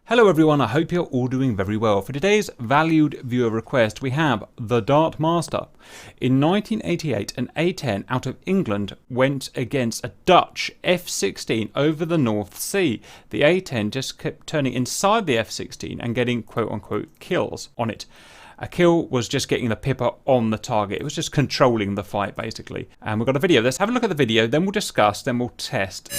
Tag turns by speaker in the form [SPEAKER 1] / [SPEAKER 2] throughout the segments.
[SPEAKER 1] Hello everyone, I hope you're all doing very well. For today's valued viewer request, we have the Dart Master. In 1988, an A-10 out of England went against a Dutch F-16 over the North Sea. The A-10 just kept turning inside the F-16 and getting quote-unquote kills on it. A kill was just getting the pipper on the target. It was just controlling the fight, basically. And we've got a video. Let's have a look at the video, then we'll discuss, then we'll test.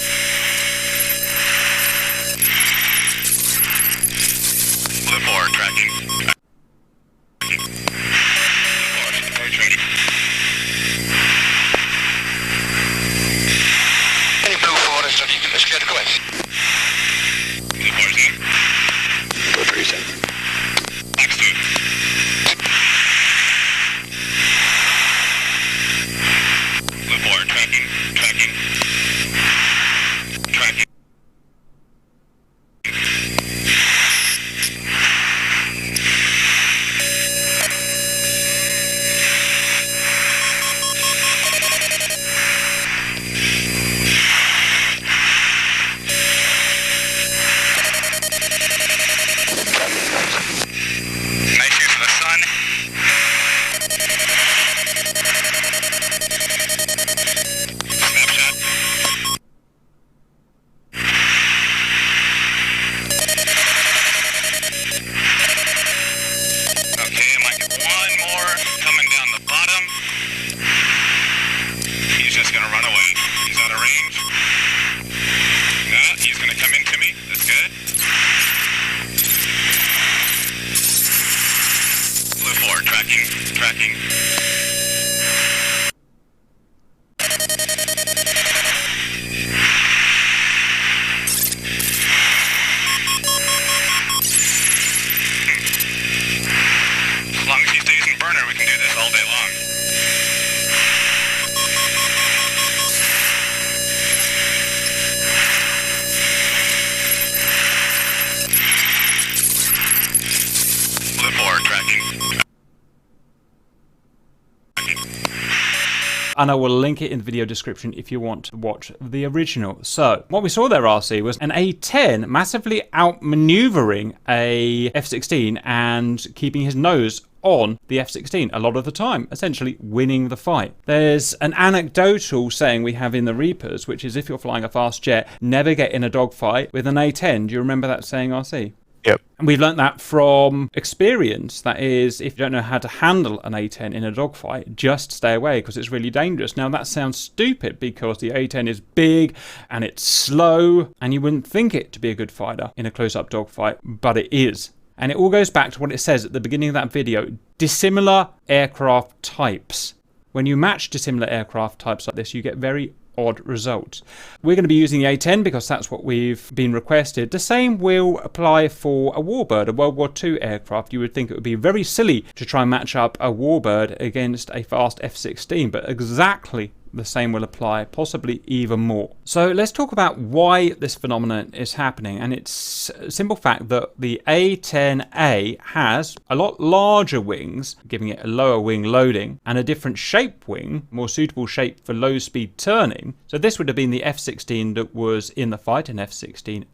[SPEAKER 2] Tracking. As long as he stays in burner, we can do this all day long. Flip forward, tracking.
[SPEAKER 1] And I will link it in the video description if you want to watch the original. So what we saw there, RC, was an A-10 massively outmaneuvering a F-16 and keeping his nose on the F-16 a lot of the time, essentially winning the fight. There's an anecdotal saying we have in the Reapers, which is if you're flying a fast jet, never get in a dogfight with an A-10. Do you remember that saying, RC?
[SPEAKER 3] Yep.
[SPEAKER 1] And we've learnt that from experience. That is, if you don't know how to handle an A-10 in a dogfight, just stay away because it's really dangerous. Now that sounds stupid because the A-10 is big and it's slow and you wouldn't think it to be a good fighter in a close-up dogfight, but it is. And it all goes back to what it says at the beginning of that video, dissimilar aircraft types. When you match dissimilar aircraft types like this, you get very odd results. We're going to be using the A-10 because that's what we've been requested. The same will apply for a Warbird, a World War II aircraft. You would think it would be very silly to try and match up a Warbird against a fast F-16, but exactly the same will apply, possibly even more. So let's talk about why this phenomenon is happening, and it's a simple fact that the A-10A has a lot larger wings, giving it a lower wing loading, and a different shape wing, more suitable shape for low speed turning. So this would have been the F-16 that was in the fight, an F-16A.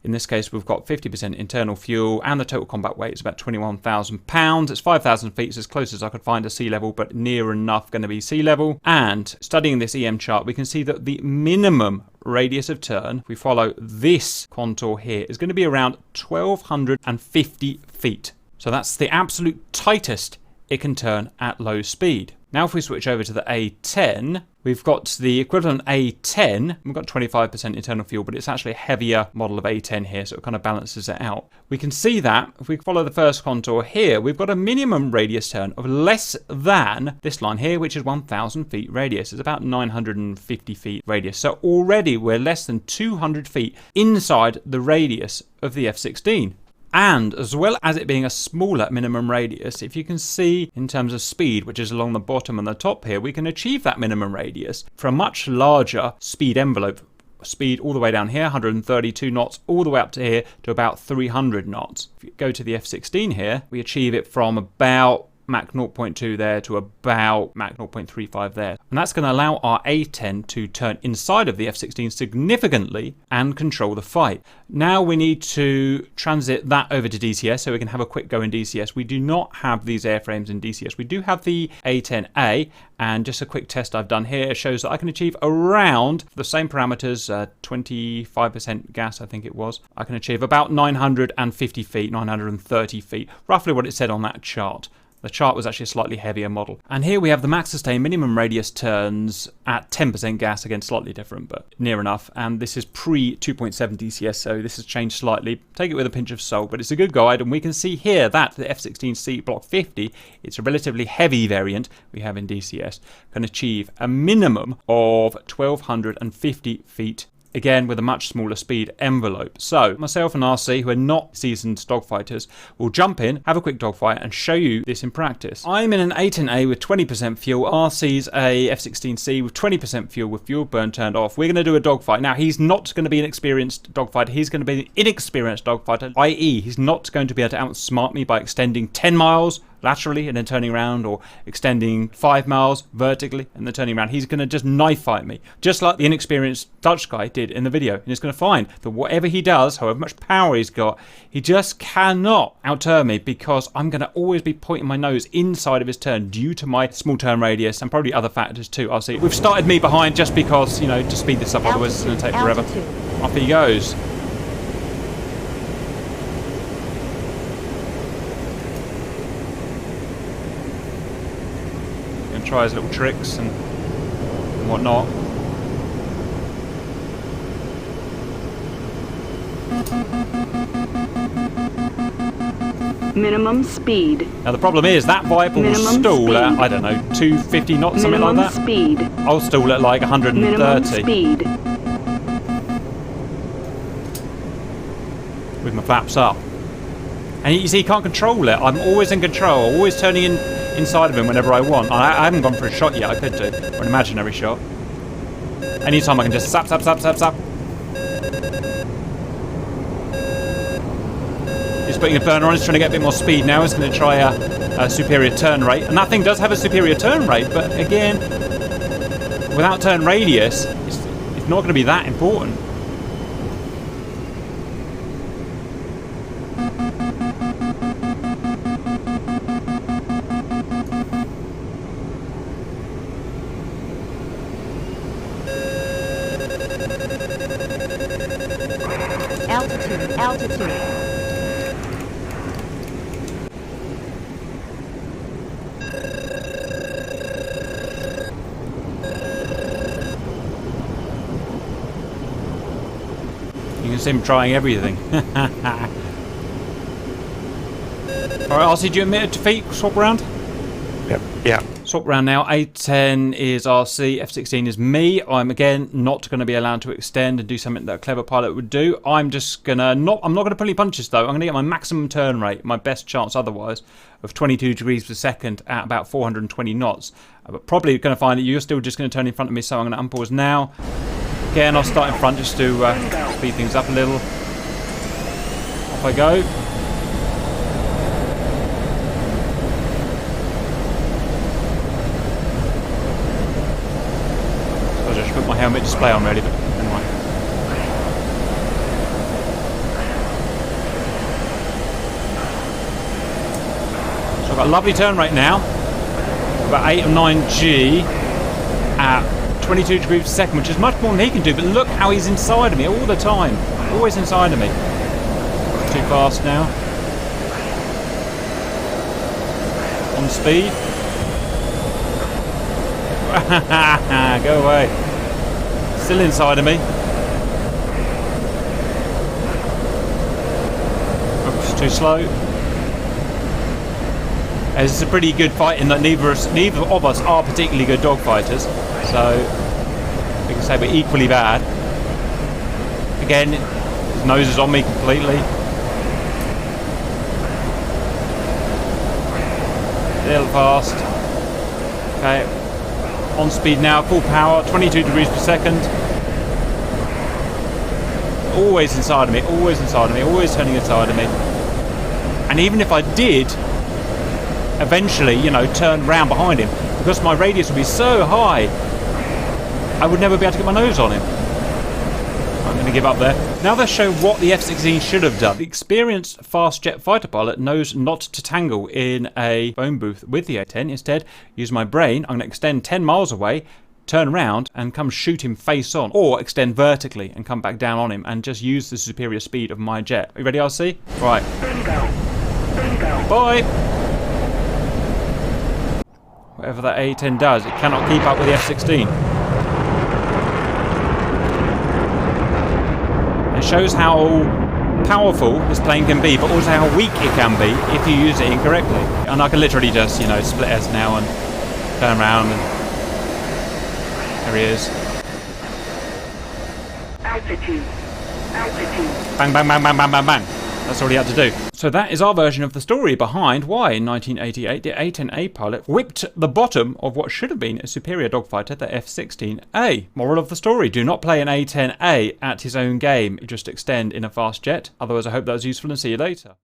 [SPEAKER 1] In this case, we've got 50% internal fuel and the total combat weight is about 21,000 pounds. It's 5,000 feet, it's as close as I could find to sea level, but near enough going to be sea level. And studying this EM chart, we can see that the minimum radius of turn, if we follow this contour here, is going to be around 1,250 feet. So that's the absolute tightest it can turn at low speed. Now if we switch over to the A-10, we've got the equivalent A-10. We've got 25% internal fuel, but it's actually a heavier model of A-10 here, so it kind of balances it out. We can see that if we follow the first contour here, we've got a minimum radius turn of less than this line here, which is 1,000 feet radius. It's about 950 feet radius. So already we're less than 200 feet inside the radius of the F-16. And as well as it being a smaller minimum radius, if you can see in terms of speed, which is along the bottom and the top here, we can achieve that minimum radius for a much larger speed envelope. Speed all the way down here, 132 knots, all the way up to here to about 300 knots. If you go to the F-16 here, we achieve it from about Mach 0.2 there to about Mach 0.35 there. And that's going to allow our A-10 to turn inside of the F-16 significantly and control the fight. Now we need to transit that over to DCS so we can have a quick go in DCS. We do not have these airframes in DCS. We do have the A-10A, and just a quick test I've done here shows that I can achieve around the same parameters, 25% gas I think it was. I can achieve about 950 feet, 930 feet, roughly what it said on that chart. The chart was actually a slightly heavier model. And here we have the max sustain minimum radius turns at 10% gas, again slightly different but near enough, and this is pre 2.7 DCS, so this has changed slightly. Take it with a pinch of salt, but it's a good guide, and we can see here that the F-16C Block 50, it's a relatively heavy variant we have in DCS, can achieve a minimum of 1250 feet, again with a much smaller speed envelope. So myself and RC, who are not seasoned dogfighters, will jump in, have a quick dogfight and show you this in practice. I'm in an A-10A with 20% fuel, RC's a F-16C with 20% fuel with fuel burn turned off. We're going to do a dogfight. Now he's not going to be an experienced dogfighter, he's going to be an inexperienced dogfighter, i.e. he's not going to be able to outsmart me by extending 10 miles laterally and then turning around, or extending 5 miles vertically and then turning around. He's going to just knife fight me, just like the inexperienced Dutch guy did in the video. And he's going to find that whatever he does, however much power he's got, he just cannot outturn me, because I'm going to always be pointing my nose inside of his turn due to my small turn radius and probably other factors too. I'll see. We've started me behind just because, you know, to speed this up, otherwise it's going to take forever. Off he goes. Try his little tricks and whatnot.
[SPEAKER 3] Minimum speed.
[SPEAKER 1] Now the problem is that Viper will stall at, I don't know, 250 knots, something like that.
[SPEAKER 3] Speed.
[SPEAKER 1] I'll stall at like 130.
[SPEAKER 3] Minimum speed.
[SPEAKER 1] With my flaps up. And you see, he can't control it. I'm always in control, always turning inside of him whenever I want. I haven't gone for a shot yet, I could do, or an imaginary shot. Anytime I can just zap, zap, zap, zap, zap. He's putting a burner on, he's trying to get a bit more speed now. He's going to try a superior turn rate. And that thing does have a superior turn rate, but again, without turn radius, it's not going to be that important.
[SPEAKER 3] Altitude.
[SPEAKER 1] You can see him trying everything. Alright, RC, do you admit a defeat? Swap around?
[SPEAKER 4] Yep. Yeah.
[SPEAKER 1] Swap around now. A-10 is RC, F-16 is me. I'm again not going to be allowed to extend and do something that a clever pilot would do. I'm just gonna I'm not going to pull any punches though. I'm going to get my maximum turn rate, my best chance otherwise, of 22 degrees per second at about 420 knots. But probably going to find that you're still just going to turn in front of me, so I'm going to unpause now. Again, I'll start in front just to speed things up a little. Off I go. I should put my helmet display on really, but never mind. So I've got a lovely turn rate now, about 8 or 9 G at 22 degrees per second, which is much more than he can do, but look how he's inside of me all the time, always inside of me. Too fast now. On speed. Go away. Still inside of me. Oops, too slow. This is a pretty good fight in that neither of us are particularly good dogfighters, so we can say we're equally bad. Again, his nose is on me completely. A little fast. Okay. On speed now, full power, 22 degrees per second. Always inside of me, always inside of me, always turning inside of me. And even if I did eventually, you know, turn round behind him, because my radius would be so high, I would never be able to get my nose on him. I'm going to give up there. Now let's show what the F-16 should have done. The experienced fast jet fighter pilot knows not to tangle in a phone booth with the A-10. Instead, use my brain. I'm going to extend 10 miles away, turn around and come shoot him face on, or extend vertically and come back down on him and just use the superior speed of my jet. Are you ready, RC? Right. Bye! Whatever that A-10 does, it cannot keep up with the F-16. It shows how powerful this plane can be, but also how weak it can be if you use it incorrectly. And I can literally just, you know, split S now and turn around and there he is.
[SPEAKER 3] Altitude.
[SPEAKER 1] Bang, bang, bang, bang, bang, bang, bang. That's all he had to do. So that is our version of the story behind why in 1988 the A-10A pilot whipped the bottom of what should have been a superior dogfighter, the F-16A. Moral of the story, do not play an A-10A at his own game. Just extend in a fast jet. Otherwise I hope that was useful and see you later.